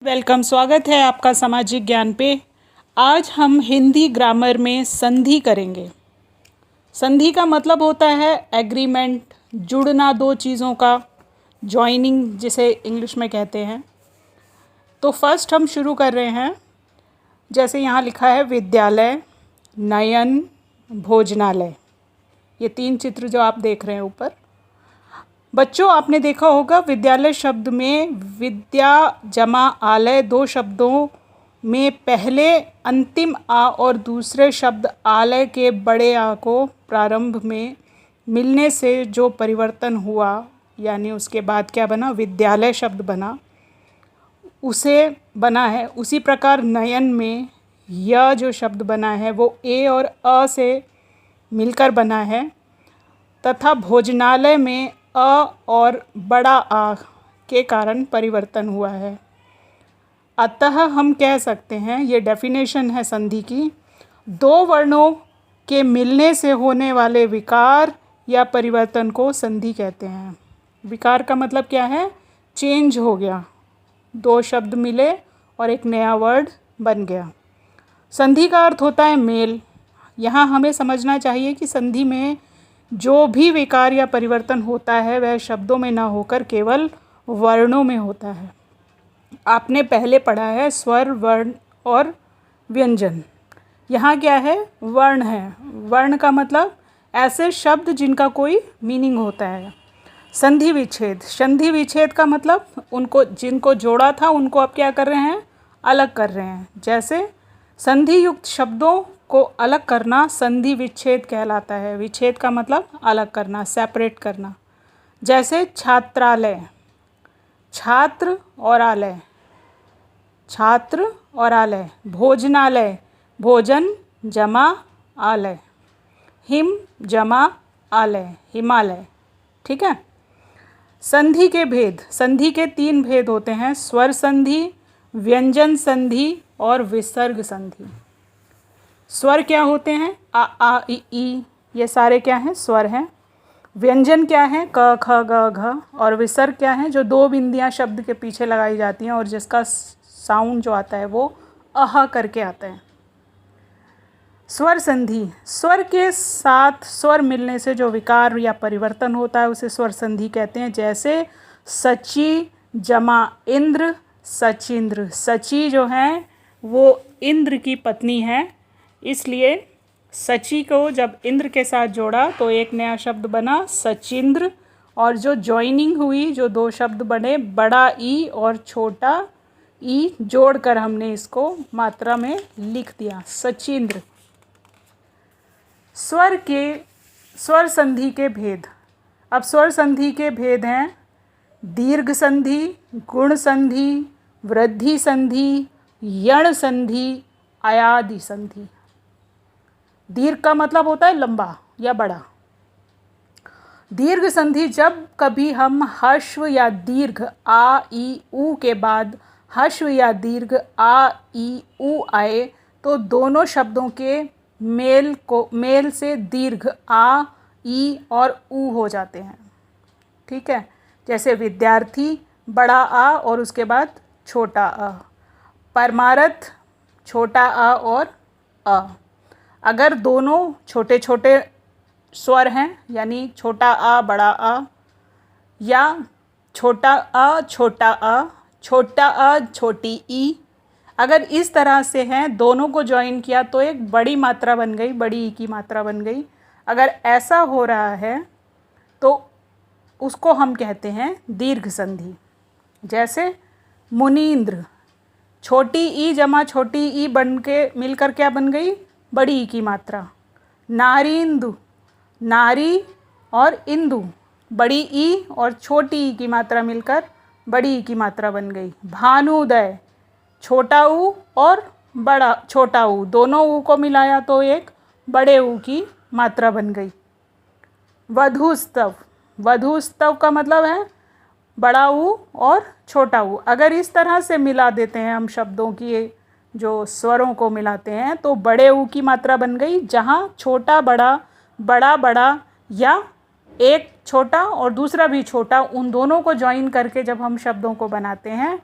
Welcome, स्वागत है आपका सामाजिक ज्ञान पे। आज हम हिंदी ग्रामर में संधि करेंगे। संधि का मतलब होता है एग्रीमेंट, जुड़ना दो चीज़ों का, जॉइनिंग जिसे इंग्लिश में कहते हैं। तो फर्स्ट हम शुरू कर रहे हैं। जैसे यहाँ लिखा है विद्यालय, नयन, भोजनालय। ये तीन चित्र जो आप देख रहे हैं ऊपर। बच्चों, आपने देखा होगा विद्यालय शब्द में विद्या जमा आलय दो शब्दों में पहले अंतिम आ और दूसरे शब्द आलय के बड़े आ को प्रारंभ में मिलने से जो परिवर्तन हुआ, यानी उसके बाद क्या बना, विद्यालय शब्द बना, उसे बना है। उसी प्रकार नयन में यह जो शब्द बना है वो ए और अ से मिलकर बना है, तथा भोजनालय में अ और बड़ा आ के कारण परिवर्तन हुआ है। अतः हम कह सकते हैं, ये डेफिनेशन है संधि की, दो वर्णों के मिलने से होने वाले विकार या परिवर्तन को संधि कहते हैं। विकार का मतलब क्या है? चेंज हो गया, दो शब्द मिले और एक नया वर्ड बन गया। संधि का अर्थ होता है मेल। यहाँ हमें समझना चाहिए कि संधि में जो भी विकार या परिवर्तन होता है वह शब्दों में ना होकर केवल वर्णों में होता है। आपने पहले पढ़ा है स्वर, वर्ण और व्यंजन। यहाँ क्या है? वर्ण है। वर्ण का मतलब ऐसे शब्द जिनका कोई मीनिंग होता है। संधि विच्छेद, संधि विच्छेद का मतलब उनको जिनको जोड़ा था उनको अब क्या कर रहे हैं? अलग कर रहे हैं। जैसे संधि युक्त शब्दों को अलग करना संधि विच्छेद कहलाता है। विच्छेद का मतलब अलग करना, सेपरेट करना। जैसे छात्रालय, छात्र और आलय, छात्र और आलय। भोजनालय, भोजन जमा आलय। हिम जमा आलय, हिमालय। ठीक है। संधि के भेद, संधि के तीन भेद होते हैं: स्वर संधि, व्यंजन संधि और विसर्ग संधि। स्वर क्या होते हैं? आ, आ, ई, ये सारे क्या हैं? स्वर हैं। व्यंजन क्या है? क, ख, ग, घ। और विसर्ग क्या है? जो दो बिंदियां शब्द के पीछे लगाई जाती हैं और जिसका साउंड जो आता है वो अह करके आता है। स्वर संधि, स्वर के साथ स्वर मिलने से जो विकार या परिवर्तन होता है उसे स्वर संधि कहते हैं। जैसे सची जमा इंद्र, सचिंद्र। सची जो है वो इंद्र की पत्नी है, इसलिए सची को जब इंद्र के साथ जोड़ा तो एक नया शब्द बना सचिंद्र। और जो जॉइनिंग हुई, जो दो शब्द बने बड़ा ई और छोटा ई, जोड़कर हमने इसको मात्रा में लिख दिया सचिंद्र। स्वर संधि के भेद। अब स्वर संधि के भेद हैं दीर्घ संधि, गुण संधि, वृद्धि संधि, यण संधि, अयादि संधि। दीर्घ का मतलब होता है लंबा या बड़ा। दीर्घ संधि, जब कभी हम ह्रस्व या दीर्घ आ ई ऊ के बाद ह्रस्व या दीर्घ आ ई ऊ आए तो दोनों शब्दों के मेल से दीर्घ आ ई और ऊ हो जाते हैं। ठीक है। जैसे विद्यार्थी, बड़ा आ और उसके बाद छोटा आ। परमारथ, छोटा आ और अ। अगर दोनों छोटे छोटे स्वर हैं, यानी छोटा आ बड़ा आ, या छोटा आ छोटा आ, छोटा आ छोटी ई, अगर इस तरह से हैं, दोनों को ज्वाइन किया तो एक बड़ी मात्रा बन गई, बड़ी ई की मात्रा बन गई। अगर ऐसा हो रहा है तो उसको हम कहते हैं दीर्घ संधि। जैसे मुनींद्र, छोटी ई जमा छोटी ई बन के मिलकर क्या बन गई? बड़ी ई की मात्रा। नारींदु, नारी और इंदु, बड़ी ई और छोटी ई की मात्रा मिलकर बड़ी ई की मात्रा बन गई। भानुदय, छोटा ऊ और बड़ा छोटा ऊ, दोनों ऊ को मिलाया तो एक बड़े ऊ की मात्रा बन गई। वधूस्तव, वधूस्तव का मतलब है बड़ा ऊ और छोटा ऊ। अगर इस तरह से मिला देते हैं हम शब्दों की, जो स्वरों को मिलाते हैं, तो बड़े ऊ की मात्रा बन गई। जहाँ छोटा बड़ा, बड़ा बड़ा, या एक छोटा और दूसरा भी छोटा, उन दोनों को ज्वाइन करके जब हम शब्दों को बनाते हैं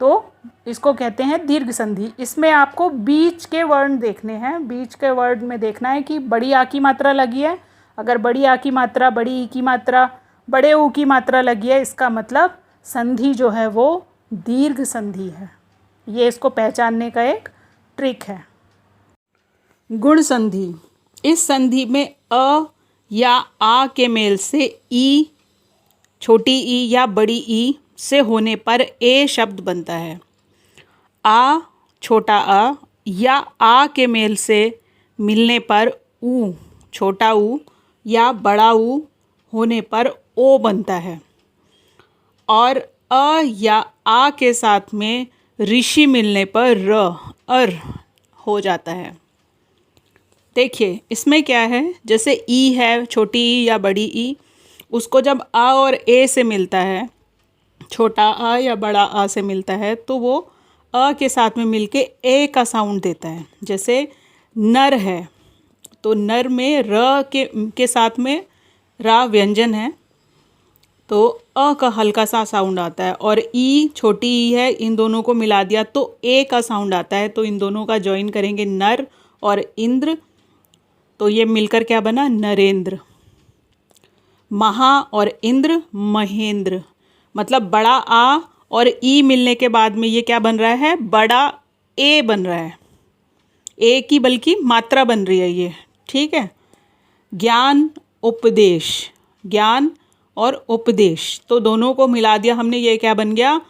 तो इसको कहते हैं दीर्घ संधि। इसमें आपको बीच के वर्ण देखने हैं, बीच के वर्ड में देखना है कि बड़ी आ की मात्रा लगी है। अगर बड़ी आ की मात्रा, बड़ी ई की मात्रा, बड़े ऊ की मात्रा लगी है, इसका मतलब संधि जो है वो दीर्घ संधि है। ये इसको पहचानने का एक ट्रिक है। गुण संधि। इस संधि में अ या आ के मेल से ई, छोटी ई या बड़ी ई से होने पर ए शब्द बनता है। आ, छोटा आ या आ के मेल से मिलने पर ऊ, छोटा ऊ या बड़ा ऊ होने पर ओ बनता है। और अ या आ के साथ में ऋषि मिलने पर र, अर हो जाता है। देखिए इसमें क्या है, जैसे ई है, छोटी ई या बड़ी ई, उसको जब आ और ए से मिलता है, छोटा आ या बड़ा आ से मिलता है, तो वो अ के साथ में मिलके ए का साउंड देता है। जैसे नर है तो नर में र के साथ में रा व्यंजन है तो अ का हल्का सा साउंड आता है। और ई, छोटी ई है, इन दोनों को मिला दिया तो ए का साउंड आता है। तो इन दोनों का जॉइन करेंगे नर और इंद्र, तो ये मिलकर क्या बना, नरेंद्र। महा और इंद्र, महेंद्र। मतलब बड़ा आ और ई मिलने के बाद में ये क्या बन रहा है, बड़ा ए बन रहा है। ए की बल्कि मात्रा बन रही है ये, ठीक है। ज्ञान, उपदेश, ज्ञान और उपदेश, तो दोनों को मिला दिया हमने, ये क्या बन गया,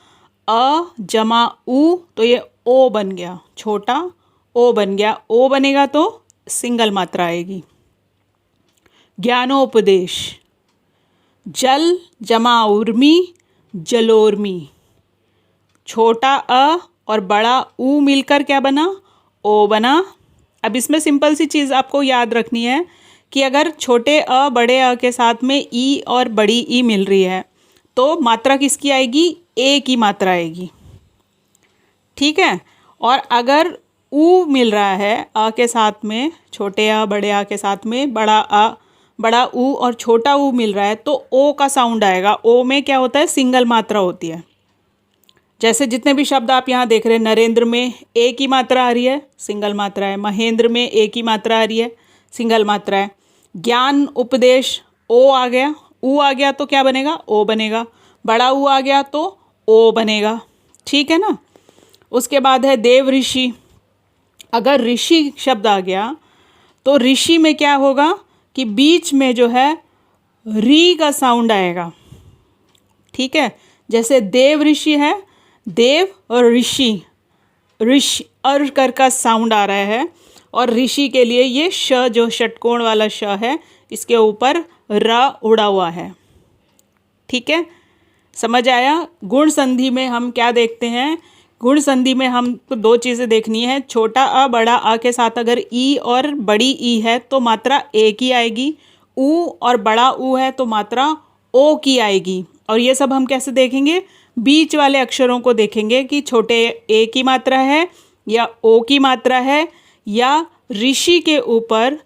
अ जमा उ, तो ये ओ बन गया, छोटा ओ बन गया। ओ बनेगा तो सिंगल मात्रा आएगी। ज्ञानोपदेश। जल जमा उर्मी, जलोर्मी। छोटा अ और बड़ा ऊ मिलकर क्या बना, ओ बना। अब इसमें सिंपल सी चीज़ आपको याद रखनी है कि अगर छोटे अ बड़े अ के साथ में ई और बड़ी ई मिल रही है तो मात्रा किसकी आएगी, ए की मात्रा आएगी, ठीक है। और अगर ऊ मिल रहा है अ के साथ में, छोटे अ बड़े आ के साथ में बड़ा अ बड़ा ऊ और छोटा ऊ मिल रहा है तो ओ का साउंड आएगा। ओ में क्या होता है, सिंगल मात्रा होती है। जैसे जितने भी शब्द आप यहाँ देख रहे हैं, नरेंद्र में ए की मात्रा आ रही है, सिंगल मात्रा है। महेंद्र में ए की मात्रा आ रही है, सिंगल मात्रा है। ज्ञान उपदेश, ओ आ गया, ऊ आ गया तो क्या बनेगा, ओ बनेगा। बड़ा ऊ आ गया तो ओ बनेगा, ठीक है ना। उसके बाद है देव ऋषि। अगर ऋषि शब्द आ गया तो ऋषि में क्या होगा कि बीच में जो है री का साउंड आएगा, ठीक है। जैसे देव ऋषि है, देव और ऋषि, ऋषि अर कर का साउंड आ रहा है। और ऋषि के लिए ये श, जो षटकोण वाला श है, इसके ऊपर र उड़ा हुआ है, ठीक है। समझ आया। गुण संधि में हम क्या देखते हैं, गुण संधि में हमको दो चीज़ें देखनी है। छोटा अ बड़ा आ के साथ अगर ई और बड़ी ई है तो मात्रा ए की आएगी, ऊ और बड़ा ऊ है तो मात्रा ओ की आएगी। और ये सब हम कैसे देखेंगे, बीच वाले अक्षरों को देखेंगे कि छोटे ए की मात्रा है या ओ की मात्रा है, या ऋषि के ऊपर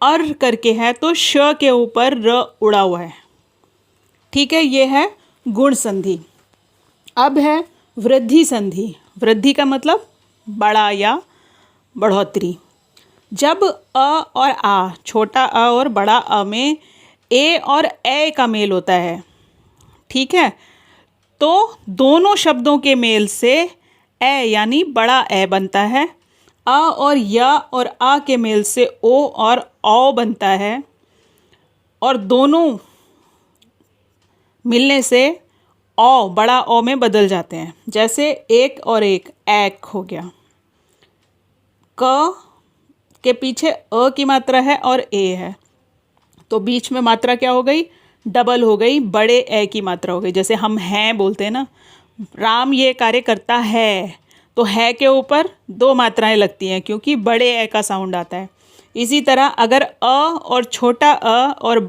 अर करके है तो श के ऊपर र उड़ा हुआ है, ठीक है। ये है गुण संधि। अब है वृद्धि संधि। वृद्धि का मतलब बड़ा या बढ़ोतरी। जब अ और आ, छोटा अ और बड़ा अ में ए और ए का मेल होता है, ठीक है, तो दोनों शब्दों के मेल से ए यानी बड़ा ए बनता है। अ और य और आ के मेल से ओ और औ बनता है। और दोनों मिलने से औ, बड़ा औ में बदल जाते हैं। जैसे एक और एक हो गया। क के पीछे अ की मात्रा है और ए है तो बीच में मात्रा क्या हो गई, डबल हो गई, बड़े ए की मात्रा हो गई। जैसे हम हैं बोलते हैं ना, राम ये कार्य करता है, तो है के ऊपर दो मात्राएं लगती हैं क्योंकि बड़े ए का साउंड आता है। इसी तरह अगर अ और छोटा अ और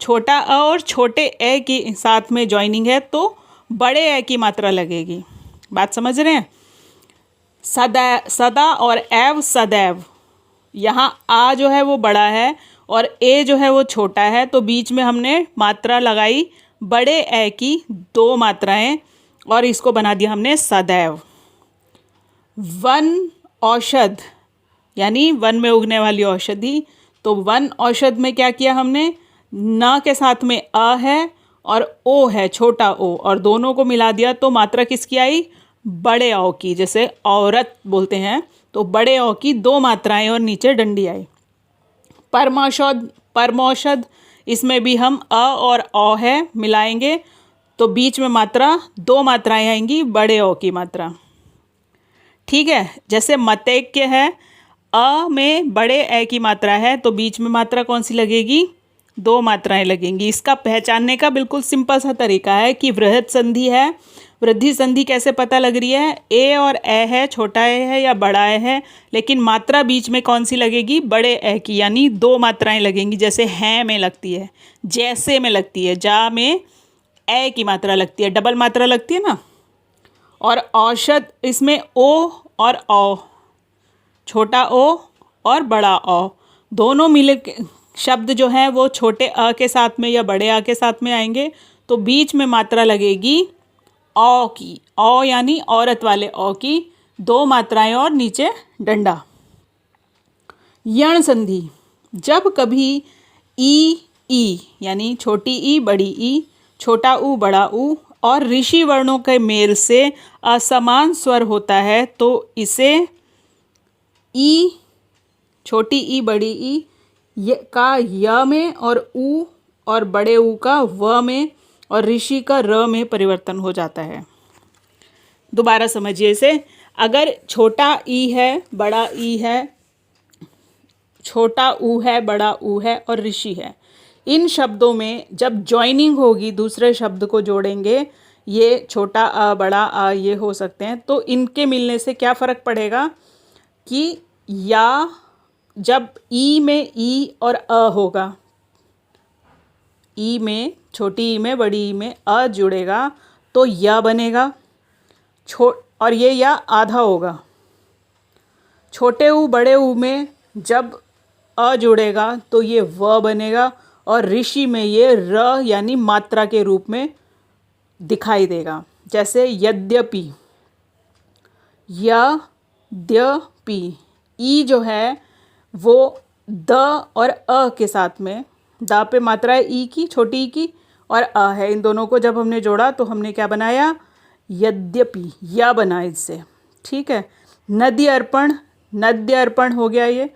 छोटा अ और छोटे ए की साथ में जॉइनिंग है तो बड़े ए की मात्रा लगेगी। बात समझ रहे हैं। सदा और एव सदैव, यहाँ आ जो है वो बड़ा है और ए जो है वो छोटा है, तो बीच में हमने मात्रा लगाई बड़े ए की, दो मात्राएं, और इसको बना दिया हमने सदैव। वन औषध यानी वन में उगने वाली औषधि, तो वन औषध में क्या किया हमने, न के साथ में अ है और ओ है, छोटा ओ, और दोनों को मिला दिया तो मात्रा किसकी आई, बड़े औ की। जैसे औरत बोलते हैं तो बड़े औ की दो मात्राएं और नीचे डंडी आई। परमौषध, परमौषध, इसमें भी हम अ और औ है मिलाएंगे तो बीच में मात्रा दो मात्राएं आएंगी, बड़े औ की मात्रा। ठीक है, जैसे मतैक्य है, अ में बड़े ए की मात्रा है तो बीच में मात्रा कौन सी लगेगी, दो मात्राएं लगेंगी। इसका पहचानने का बिल्कुल सिंपल सा तरीका है कि वृहत संधि है। वृद्धि संधि कैसे पता लग रही है, ए और ए है, छोटा ए है या बड़ा ए है, लेकिन मात्रा बीच में कौन सी लगेगी, बड़े ए की, यानी दो मात्राएं लगेंगी। जैसे हैं में लगती है, जैसे में लगती है, जा में ए की मात्रा लगती है, डबल मात्रा लगती है ना। और औषध, इसमें ओ और औ, छोटा ओ और बड़ा औ दोनों मिले शब्द जो हैं वो छोटे अ के साथ में या बड़े आ के साथ में आएंगे तो बीच में मात्रा लगेगी औ की। औ यानी औरत वाले औ की, दो मात्राएं और नीचे डंडा। यण संधि, जब कभी ई यानी छोटी ई बड़ी ई, छोटा ऊ बड़ा ऊ और ऋषि वर्णों के मेल से असमान स्वर होता है तो इसे ई, छोटी ई बड़ी ई का य में और ऊ और बड़े ऊ का व में और ऋषि का र में परिवर्तन हो जाता है। दोबारा समझिए इसे, अगर छोटा ई है, बड़ा ई है, छोटा ऊ है, बड़ा ऊ है और ऋषि है, इन शब्दों में जब जॉइनिंग होगी, दूसरे शब्द को जोड़ेंगे, ये छोटा अ बड़ा अ ये हो सकते हैं, तो इनके मिलने से क्या फ़र्क पड़ेगा कि या जब ई में ई और अ होगा, ई में, छोटी ई में बड़ी ई में अ जुड़ेगा तो या बनेगा, और ये या आधा होगा। छोटे ऊ बड़े ऊ में जब अ जुड़ेगा तो ये व बनेगा और ऋषि में ये र यानी मात्रा के रूप में दिखाई देगा। जैसे यद्यपि, यद्यपि, ई जो है वो द और अ के साथ में, द पे मात्रा है ई की, छोटी ई की, और अ है, इन दोनों को जब हमने जोड़ा तो हमने क्या बनाया, यद्यपि, या बना इससे। ठीक है, नद्य अर्पण, नद्य अर्पण हो गया, ये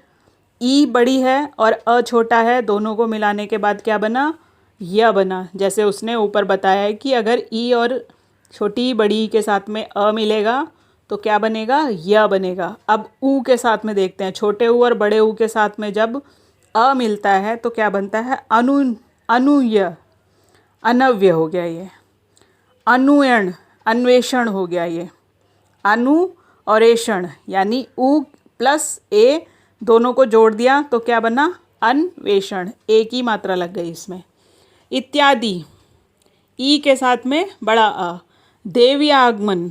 ई बड़ी है और अ छोटा है, दोनों को मिलाने के बाद क्या बना, या बना। जैसे उसने ऊपर बताया है कि अगर ई और छोटी बड़ी के साथ में अ मिलेगा तो क्या बनेगा, या बनेगा। अब ऊ के साथ में देखते हैं, छोटे ऊ और बड़े ऊ के साथ में जब अ मिलता है तो क्या बनता है, अनुय, अनव्य हो गया ये। अनुयण, अन्वेषण हो गया ये। अनु और एषण यानी ऊ प्लस ए दोनों को जोड़ दिया तो क्या बना, अन्वेषण, ए की मात्रा लग गई इसमें। इत्यादि, ई के साथ में बड़ा अ। देव्यागमन,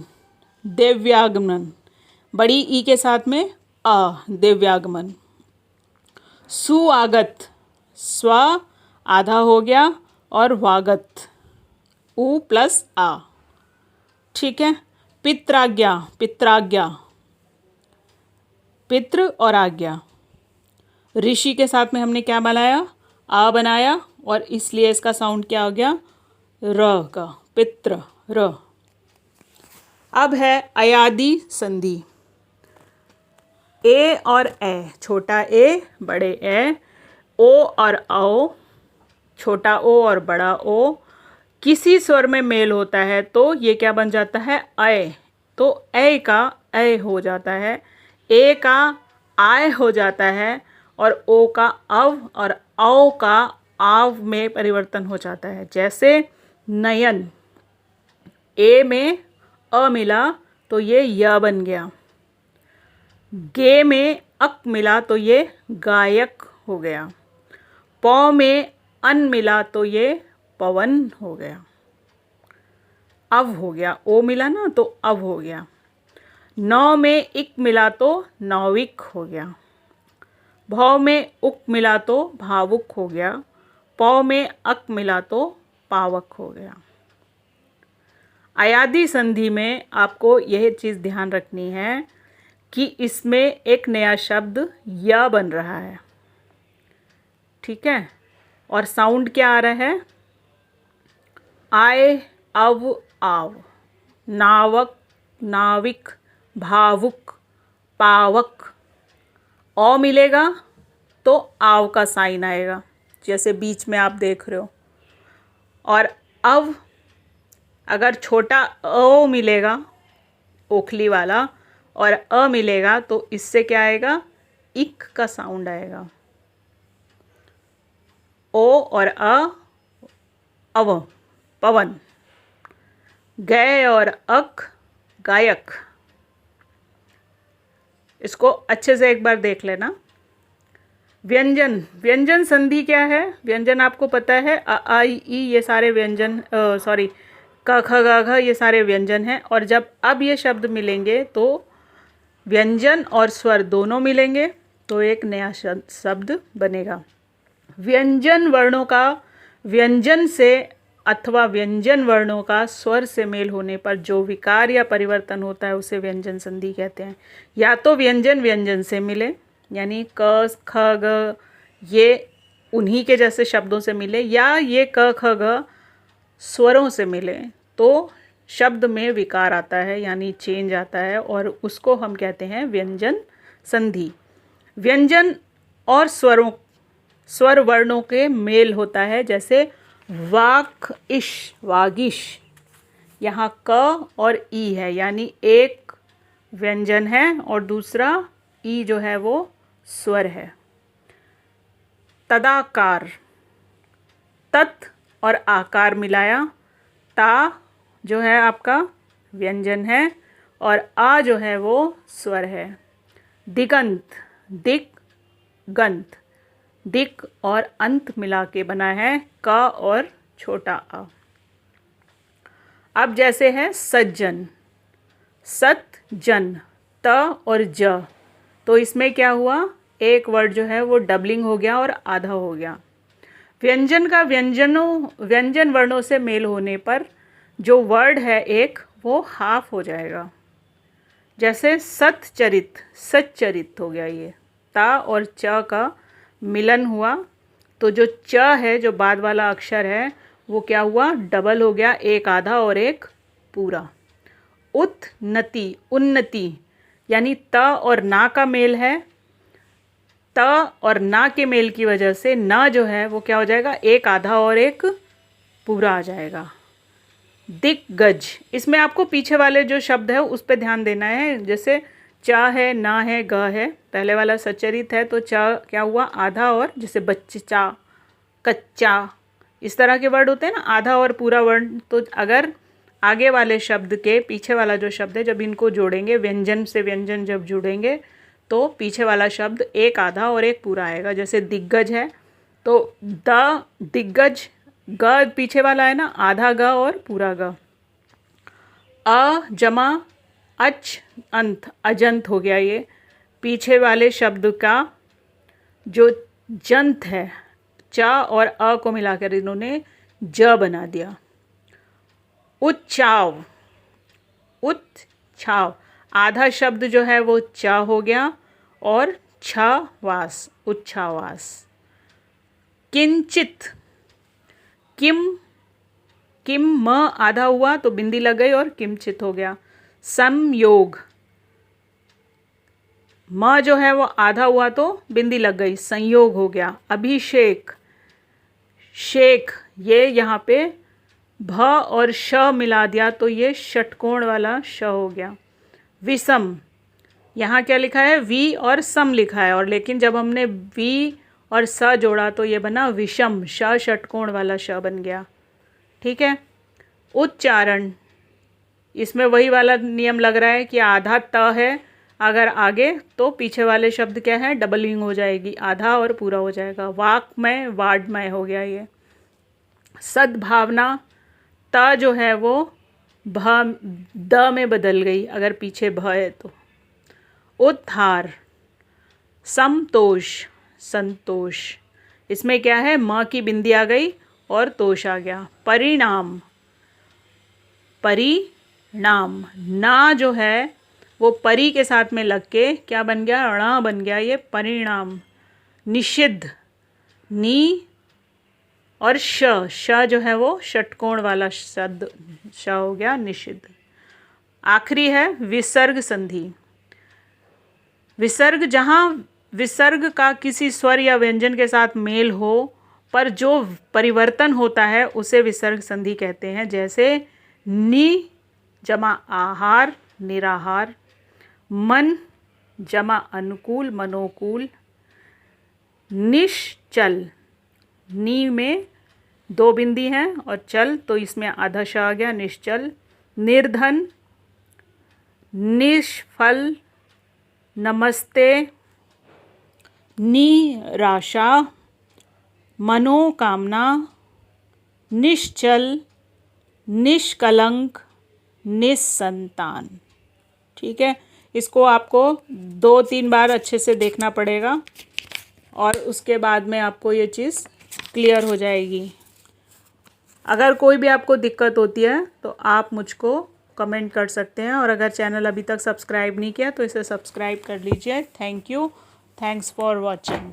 दिव्यागमन, बड़ी ई के साथ में अ, दिव्यागमन। सुआगत, स्व आधा हो गया और वागत, ऊ प्लस आ। ठीक है, पित्राज्ञा, पित्राज्ञा, पितृ और आज्ञा, ऋषि के साथ में हमने क्या बनाया, आ बनाया और इसलिए इसका साउंड क्या हो गया, र का, पित्र, र। अब है अयादि संधि, ए और ए, छोटा ए बड़े ए, ओ और औ, छोटा ओ और बड़ा ओ, किसी स्वर में मेल होता है तो ये क्या बन जाता है, अय, तो ए का ए हो जाता है, ए का आय हो जाता है और ओ का अव और औ का आव में परिवर्तन हो जाता है। जैसे नयन, ए में अ मिला तो ये य बन गया, गे में अक मिला तो ये गायक हो गया, पौ में अन मिला तो ये पवन हो गया, अव हो गया, ओ मिला ना तो अव हो गया। नौ में इक मिला तो नौविक हो गया, भौ में उक मिला तो भावुक हो गया, पौ में अक मिला तो पावक हो गया। अयादी संधि में आपको यह चीज़ ध्यान रखनी है कि इसमें एक नया शब्द य बन रहा है, ठीक है। और साउंड क्या आ रहा है? आए, अव, आव, नावक, नाविक, भावुक, पावक। औ मिलेगा तो आव का साइन आएगा, जैसे बीच में आप देख रहे हो। और अव, अगर छोटा अ मिलेगा ओखली वाला और अ मिलेगा तो इससे क्या आएगा? इक का साउंड आएगा। ओ और अव, पवन। गए और अक, गायक। इसको अच्छे से एक बार देख लेना। व्यंजन, व्यंजन संधि क्या है? व्यंजन आपको पता है, अ आ इ ई ये सारे व्यंजन, सॉरी, क ख ग घ ये सारे व्यंजन हैं। और जब अब ये शब्द मिलेंगे तो व्यंजन और स्वर दोनों मिलेंगे तो एक नया शब्द बनेगा। व्यंजन वर्णों का व्यंजन से अथवा व्यंजन वर्णों का स्वर से मेल होने पर जो विकार या परिवर्तन होता है उसे व्यंजन संधि कहते हैं। या तो व्यंजन व्यंजन से मिले, यानी क ख ग ये उन्हीं के जैसे शब्दों से मिले, या ये क ख ग स्वरों से मिले तो शब्द में विकार आता है, यानी चेंज आता है, और उसको हम कहते हैं व्यंजन संधि। व्यंजन और स्वर वर्णों के मेल होता है, जैसे वाक, इश, वागिश। यहाँ क और ई है, यानी एक व्यंजन है और दूसरा ई जो है वो स्वर है। तदाकार, तत् और आकार मिलाया। ता जो है आपका व्यंजन है और आ जो है वो स्वर है। दिगंत, दिक, गंत। दिक और अंत मिला के बना है क और छोटा आ। अब जैसे है सज्जन, सत, जन, त और ज, तो इसमें क्या हुआ? एक वर्ड जो है वो डबलिंग हो गया और आधा हो गया। व्यंजन का व्यंजन वर्णों से मेल होने पर जो वर्ड है एक, वो हाफ हो जाएगा। जैसे सतचरित, सच्चरित हो गया। ये ता और च का मिलन हुआ तो जो च है, जो बाद वाला अक्षर है, वो क्या हुआ? डबल हो गया, एक आधा और एक पूरा। उत्नति, उन्नति, यानी त और ना का मेल है। त और ना के मेल की वजह से ना जो है वो क्या हो जाएगा? एक आधा और एक पूरा आ जाएगा। दिग्गज, इसमें आपको पीछे वाले जो शब्द है उस पर ध्यान देना है। जैसे चा है, ना है, ग है। पहले वाला सच्चरित है तो चा क्या हुआ? आधा, और जैसे बच्चा, कच्चा, इस तरह के वर्ड होते हैं ना, आधा और पूरा वर्ड। तो अगर आगे वाले शब्द के पीछे वाला जो शब्द है, जब इनको जोड़ेंगे, व्यंजन से व्यंजन जब जुड़ेंगे तो पीछे वाला शब्द एक आधा और एक पूरा आएगा। जैसे दिग्गज है तो द दिग्गज, ग पीछे वाला है ना, आधा ग और पूरा ग। अ जमा अच, अंत, अजंत हो गया। ये पीछे वाले शब्द का जो जंत है, चा और अ को मिलाकर इन्होंने ज बना दिया। उच्चाव, उत्छाव, आधा शब्द जो है वो चा हो गया और छावास, उच्छावास। किंचित, किम, किम म आधा हुआ तो बिंदी लग गई और किंचित हो गया। संयोग, म जो है वो आधा हुआ तो बिंदी लग गई, संयोग हो गया। अभिषेक, शेख, ये यहाँ पे भ और श मिला दिया तो ये षटकोण वाला श हो गया। विषम, यहाँ क्या लिखा है? वी और सम लिखा है, और लेकिन जब हमने वी और स जोड़ा तो ये बना विषम, श षटकोण वाला श बन गया। ठीक है। उच्चारण, इसमें वही वाला नियम लग रहा है कि आधा त है अगर आगे तो पीछे वाले शब्द क्या है? डबलिंग हो जाएगी, आधा और पूरा हो जाएगा। वाक्मय, वाड्मय हो गया ये। सद्भावना, त जो है वो भ द में बदल गई अगर पीछे भ है तो। उद्धार, समतोष, संतोष, इसमें क्या है? म की बिंदी आ गई और तोष आ गया। परिणाम, परिणाम। ना जो है वो परी के साथ में लग के क्या बन गया, ण बन गया, ये परिणाम। निषिद्ध, नी और श जो है वो षटकोण वाला शब्द श हो गया, निषिद्ध। आखिरी है विसर्ग संधि। विसर्ग, जहाँ विसर्ग का किसी स्वर या व्यंजन के साथ मेल हो पर जो परिवर्तन होता है उसे विसर्ग संधि कहते हैं। जैसे नि जमा आहार, निराहार। मन जमा अनुकूल, मनोकूल। निश्चल, नी में 2 बिंदी हैं और चल तो इसमें आधा श आ गया, निश्चल। निर्धन, निष्फल, नमस्ते। निराशा, मनोकामना। निश्चल, निष्कलंक, निस्संतान। ठीक है, इसको आपको 2-3 बार अच्छे से देखना पड़ेगा और उसके बाद में आपको ये चीज़ क्लियर हो जाएगी। अगर कोई भी आपको दिक्कत होती है तो आप मुझको कमेंट कर सकते हैं, और अगर चैनल अभी तक सब्सक्राइब नहीं किया तो इसे सब्सक्राइब कर लीजिए। Thank you, thanks for watching.